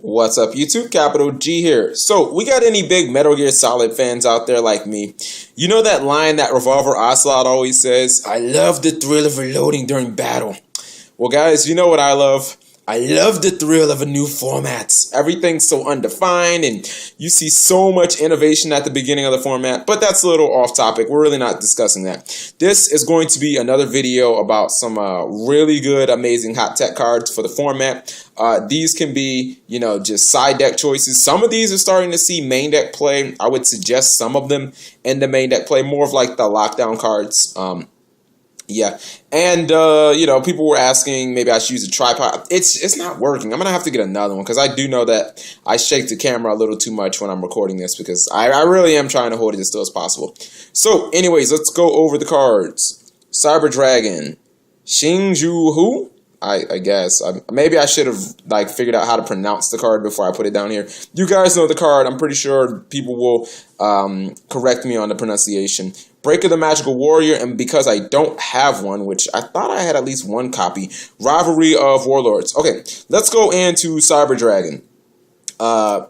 What's up, YouTube? Capital G here. So, we got any big Metal Gear Solid fans out there like me? You know that line that Revolver Ocelot always says, "I love the thrill of reloading during battle." Well, guys, you know what I love? I love the thrill of a new format. Everything's so undefined, and you see so much innovation at the beginning of the format, but that's a little off topic. We're really not discussing that. This is going to be another video about some really good, amazing hot tech cards for the format. These can be, just side deck choices. Some of these are starting to see main deck play. I would suggest some of them in the main deck play, more of like the lockdown cards. Yeah, and people were asking maybe I should use a tripod. It's not working. I'm gonna have to get another one because I do know that I shake the camera a little too much when I'm recording this because I really am trying to hold it as still as possible. So, anyways, let's go over the cards. Cyber Dragon, Yugioh. I guess maybe I should have figured out how to pronounce the card before I put it down here. You guys know the card. I'm pretty sure people will correct me on the pronunciation. Break of the Magical Warrior, and because I don't have one, which I thought I had at least one copy, Rivalry of Warlords. Okay, let's go into Cyber Dragon.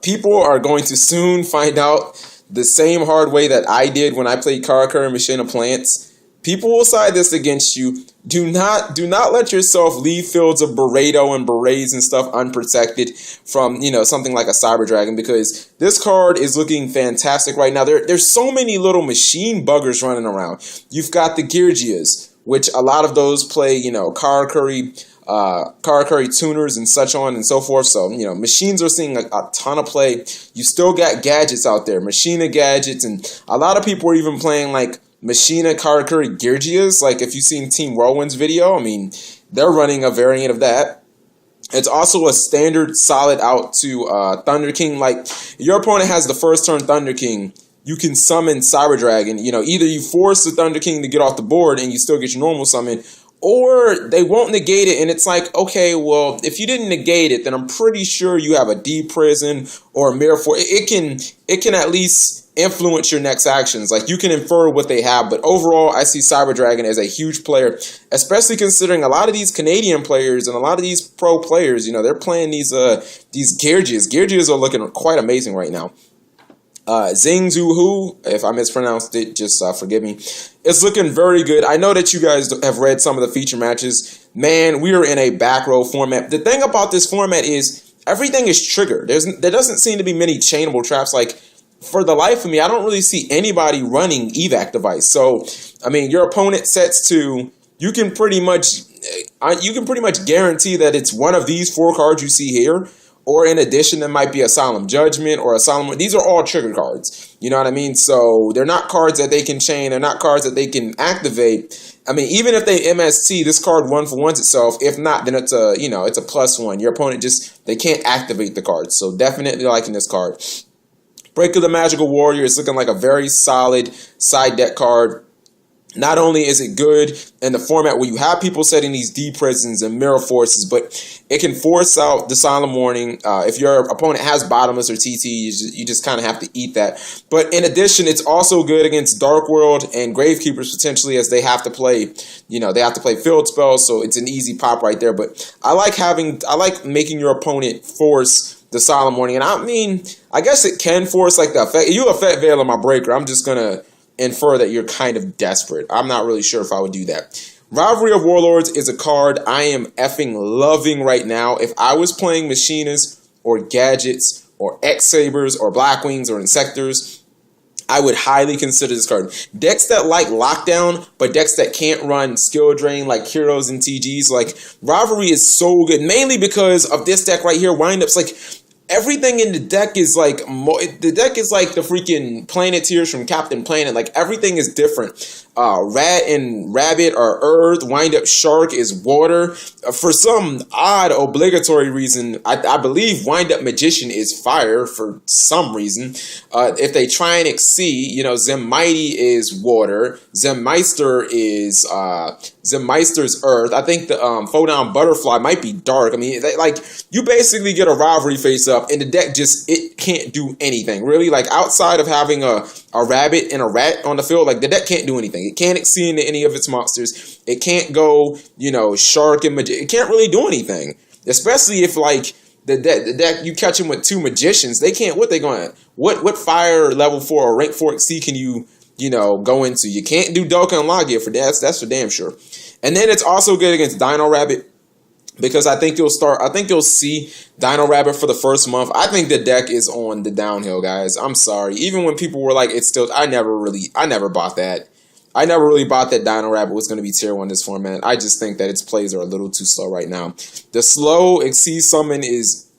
People are going to soon find out the same hard way that I did when I played Karakuri Machine of Plants. People will side this against you. Do not let yourself leave fields of Burrito and Berets and stuff unprotected from, something like a Cyber Dragon, because this card is looking fantastic right now. There's so many little machine buggers running around. You've got the Yugiohs, which a lot of those play, Karakuri tuners and such on and so forth. So, machines are seeing a ton of play. You still got gadgets out there, Machina gadgets, and a lot of people are even playing Machina Karakuri Yugiohs. If you've seen Team Whirlwind's video, they're running a variant of that. It's also a standard solid out to Thunder King. Your opponent has the first turn Thunder King, you can summon Cyber Dragon. Either you force the Thunder King to get off the board and you still get your normal summon, or they won't negate it, and it's okay, well, if you didn't negate it, then I'm pretty sure you have a D Prison or a Mirror Force. It can at least influence your next actions. You can infer what they have, but overall, I see Cyber Dragon as a huge player, especially considering a lot of these Canadian players and a lot of these pro players, they're playing these Yugiohs. Yugiohs are looking quite amazing right now. Yugioh, if I mispronounced it, just forgive me. It's looking very good. I know that you guys have read some of the feature matches. Man, we are in a back row format. The thing about this format is everything is triggered. There doesn't seem to be many chainable traps. For the life of me, I don't really see anybody running evac device. So, your opponent sets to, you can pretty much guarantee that it's one of these four cards you see here. Or in addition, there might be a Solemn Judgment or a Solemn... These are all trigger cards. You know what I mean? So they're not cards that they can chain. They're not cards that they can activate. Even if they MST, this card 1-for-1s itself. If not, then it's a, it's a +1. Your opponent they can't activate the card. So definitely liking this card. Break of the Magical Warrior is looking like a very solid side deck card. Not only is it good in the format where you have people setting these D Prisons and Mirror Forces, but it can force out the Solemn Warning. If your opponent has Bottomless or TT, you just kind of have to eat that. But in addition, it's also good against Dark World and Gravekeepers potentially, as they have to play, they have to play field spells, so it's an easy pop right there. But I like making your opponent force the Solemn Warning. And I guess it can force the effect. You effect Veil on my breaker. I'm just gonna infer that you're kind of desperate. I'm not really sure if I would do that. Rivalry of Warlords is a card I am effing loving right now. If I was playing Machinas or Gadgets or X-Sabers or Blackwings or Insectors, I would highly consider this card. Decks that like Lockdown, but decks that can't run Skill Drain like Heroes and TGs, Rivalry is so good, mainly because of this deck right here, Windups. Everything in the deck is the deck is like the freaking Planeteers from Captain Planet. Everything is different. Rat and Rabbit are Earth. Wind-Up Shark is Water. For some odd obligatory reason, I believe Wind-Up Magician is Fire for some reason. If they try and exceed, Zemmighty is Water. Zemmeister's Earth. I think the Fodown Butterfly might be Dark. You basically get a Rivalry face up, and the deck it can't do anything really. Outside of having a rabbit and a rat on the field, the deck can't do anything. It can't exceed into any of its monsters. It can't go, Shark and Magician. It can't really do anything, especially if the deck, you catch them with 2 magicians. They can't. What they going? What fire level 4 or rank 4 XC can you go into? You can't do Doka and Logia for that. That's for damn sure. And then it's also good against Dino Rabbit, because I think you'll see Dino Rabbit for the first month. I think the deck is on the downhill, guys. I'm sorry. Even when people were like, it's still, I never bought that. I never really bought that Dino Rabbit was going to be tier 1 this format. I just think that its plays are a little too slow right now. The slow Exceed Summon is,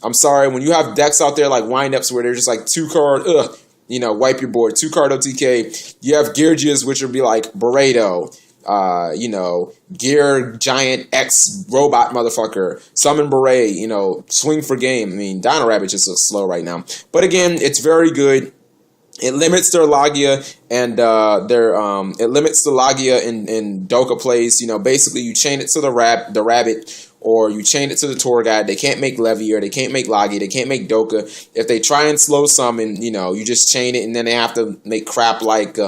I'm sorry, when you have decks out there like Windups where they're just like 2 card, wipe your board, 2 card OTK. You have Geargias, which would be like Burrito. Gear Giant X Robot Motherfucker, Summon Beret, Swing for Game. I mean, Dino Rabbit just looks slow right now. But again, it's very good. It limits their Logia and it limits the Logia in Doka plays. Basically you chain it to the rabbit, or you chain it to the tour guide. They can't make Levier, they can't make Logia, they can't make Doka. If they try and slow summon, you just chain it, and then they have to make crap like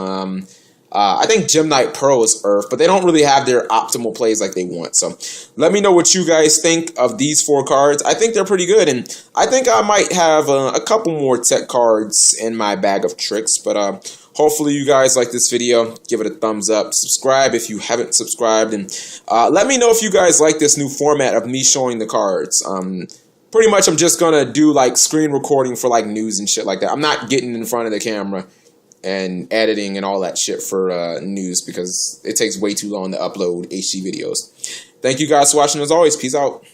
I think Gem Knight Pearl is Earth, but they don't really have their optimal plays like they want. So let me know what you guys think of these 4 cards. I think they're pretty good, and I think I might have a couple more tech cards in my bag of tricks. But hopefully you guys like this video. Give it a thumbs up. Subscribe if you haven't subscribed, and let me know if you guys like this new format of me showing the cards. Pretty much I'm just going to do like screen recording for like news and shit like that. I'm not getting in front of the camera and editing and all that shit for news, because it takes way too long to upload HD videos. Thank you guys for watching. As always, peace out.